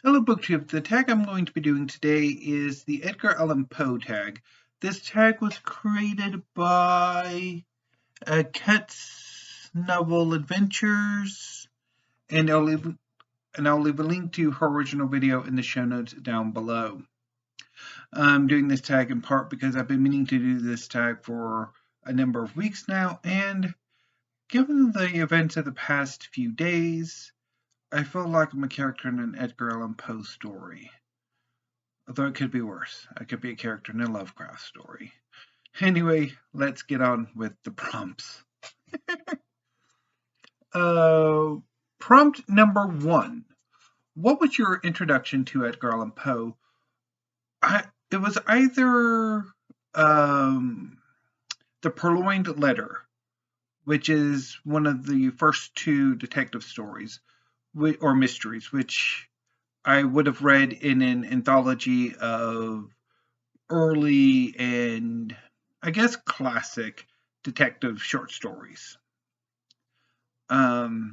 Hello BookTube. The tag I'm going to be doing today is the Edgar Allan Poe tag. This tag was created by Ket's Novel Adventures, and I'll leave a link to her original video in the show notes down below. I'm doing this tag in part because I've been meaning to do this tag for a number of weeks now, and given the events of the past few days, I feel like I'm a character in an Edgar Allan Poe story. Although it could be worse. I could be a character in a Lovecraft story. Anyway, let's get on with the prompts. Prompt number 1. What was your introduction to Edgar Allan Poe? It was either The Purloined Letter, which is one of the first two detective stories, or mysteries, which I would have read in an anthology of early and, I guess, classic detective short stories. Or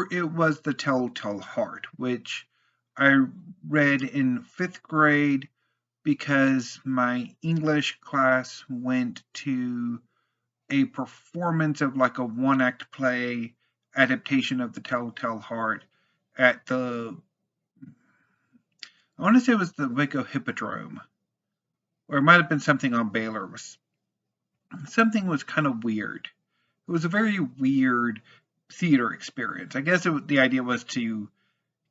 it was The Telltale Heart, which I read in 5th grade because my English class went to a performance of like a one-act play adaptation of The Telltale Heart at I want to say it was the Waco Hippodrome, or it might have been something on Baylor. Something was kind of weird. It was a very weird theater experience. I guess the idea was to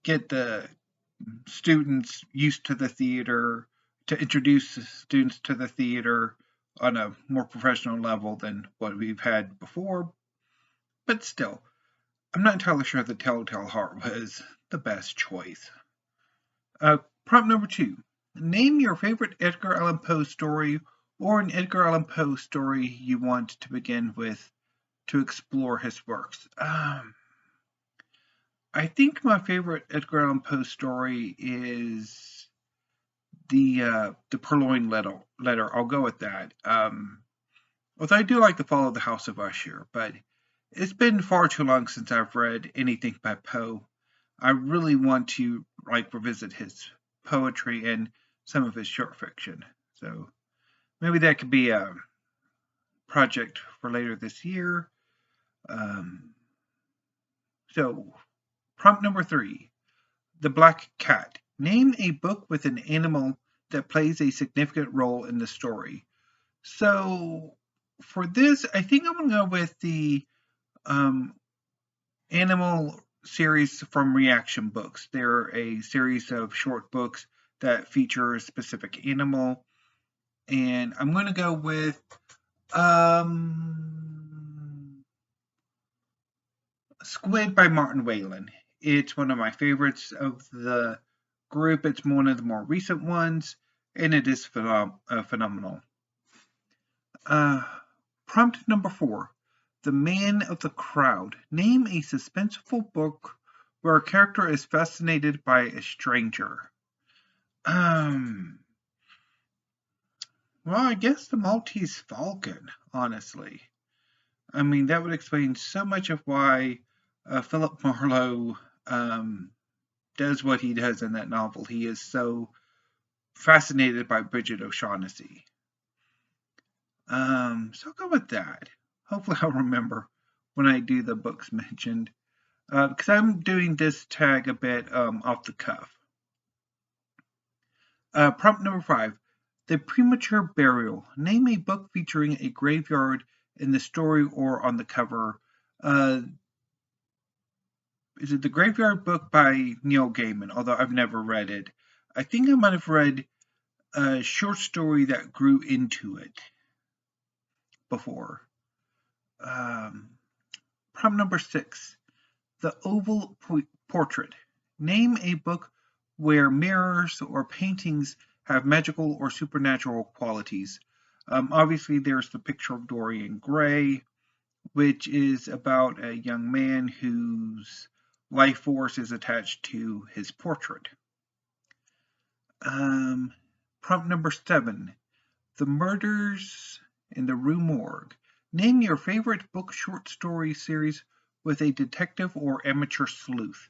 get the students used to the theater, to introduce the students to the theater on a more professional level than what we've had before. But still, I'm not entirely sure the Telltale Heart was the best choice. Prompt number 2. Name your favorite Edgar Allan Poe story, or an Edgar Allan Poe story you want to begin with to explore his works. I think my favorite Edgar Allan Poe story is the Purloined Letter. I'll go with that. Although I do like to follow the House of Usher, but it's been far too long since I've read anything by Poe. I really want to revisit his poetry and some of his short fiction. So maybe that could be a project for later this year. So prompt number 3. The Black Cat. Name a book with an animal that plays a significant role in the story. So for this, I think I'm going to go with the animal series from Reaction Books. They're a series of short books that feature a specific animal. And I'm going to go with Squid by Martin Whalen. It's one of my favorites of the group. It's one of the more recent ones, and it is phenomenal. Prompt number 4. The Man of the Crowd. Name a suspenseful book where a character is fascinated by a stranger. Well, I guess The Maltese Falcon, honestly. I mean, that would explain so much of why Philip Marlowe does what he does in that novel. He is so fascinated by Bridget O'Shaughnessy. So I'll go with that. Hopefully I'll remember when I do the books mentioned, because I'm doing this tag a bit off the cuff. Prompt number 5. The Premature Burial. Name a book featuring a graveyard in the story or on the cover. Is it The Graveyard Book by Neil Gaiman? Although I've never read it. I think I might have read a short story that grew into it before. Prompt number 6. The Oval Portrait. Name a book where mirrors or paintings have magical or supernatural qualities. Obviously, there's The Picture of Dorian Gray, which is about a young man whose life force is attached to his portrait. Prompt number 7. The Murders in the Rue Morgue. Name your favorite book short story series with a detective or amateur sleuth.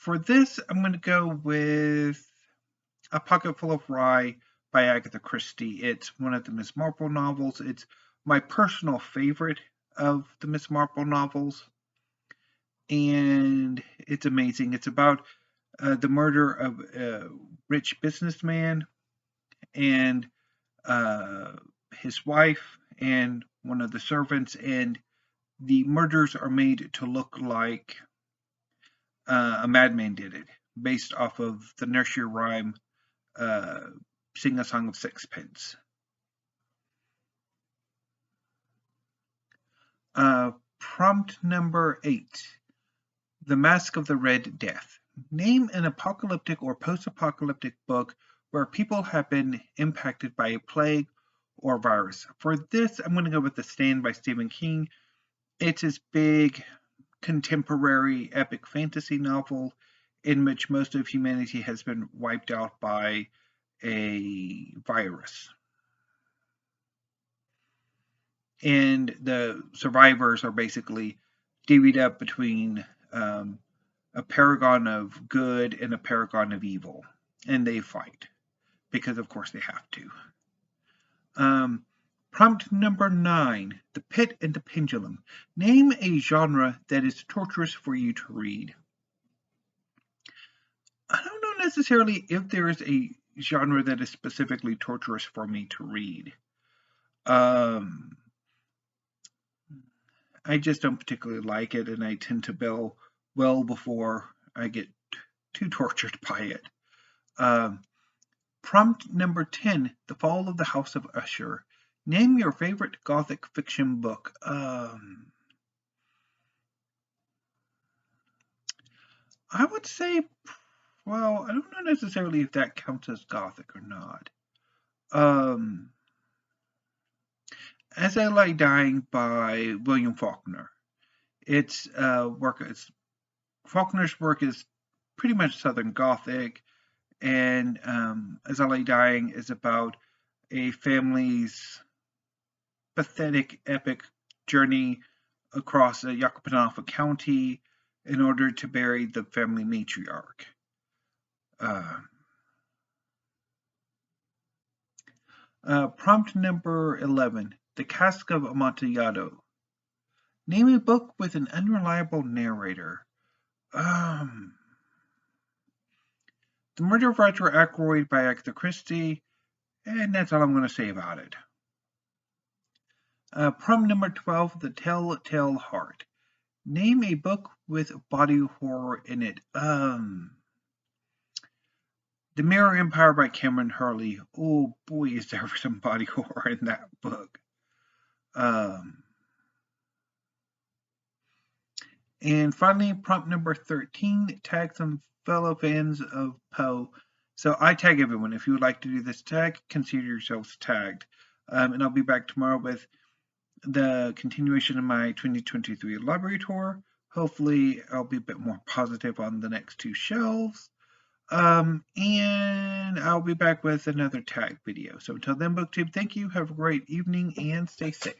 For this, I'm going to go with A Pocket Full of Rye by Agatha Christie. It's one of the Miss Marple novels. It's my personal favorite of the Miss Marple novels, and it's amazing. It's about the murder of a rich businessman and his wife and one of the servants, and the murders are made to look like a madman did it, based off of the nursery rhyme Sing a Song of Sixpence. Prompt number 8. The Masque of the Red Death. Name an apocalyptic or post-apocalyptic book where people have been impacted by a plague or virus. For this, I'm going to go with The Stand by Stephen King. It's his big, contemporary, epic fantasy novel in which most of humanity has been wiped out by a virus. And the survivors are basically divvied up between a paragon of good and a paragon of evil. And they fight, because of course they have to. Prompt number 9, The Pit and the Pendulum. Name a genre that is torturous for you to read. I don't know necessarily if there is a genre that is specifically torturous for me to read. I just don't particularly like it, and I tend to bail well before I get too tortured by it. Prompt number 10, The Fall of the House of Usher. Name your favorite Gothic fiction book. I would say, well, I don't know necessarily if that counts as Gothic or not. As I Lie Dying by William Faulkner. Faulkner's work is pretty much Southern Gothic, and As I Lie Dying is about a family's pathetic, epic journey across Yakupanafa County in order to bury the family matriarch. Prompt number 11, The Cask of Amontillado. Name a book with an unreliable narrator. The Murder of Roger Ackroyd by Agatha Christie, and that's all I'm going to say about it. Prompt number 12, The Telltale Heart. Name a book with body horror in it. The Mirror Empire by Cameron Hurley. Oh boy, is there some body horror in that book. And finally, prompt number 13, tag some fellow fans of Poe. So I tag everyone. If you would like to do this tag, consider yourselves tagged. And I'll be back tomorrow with the continuation of my 2023 library tour. Hopefully, I'll be a bit more positive on the next 2 shelves. And I'll be back with another tag video. So until then, BookTube, thank you. Have a great evening and stay safe.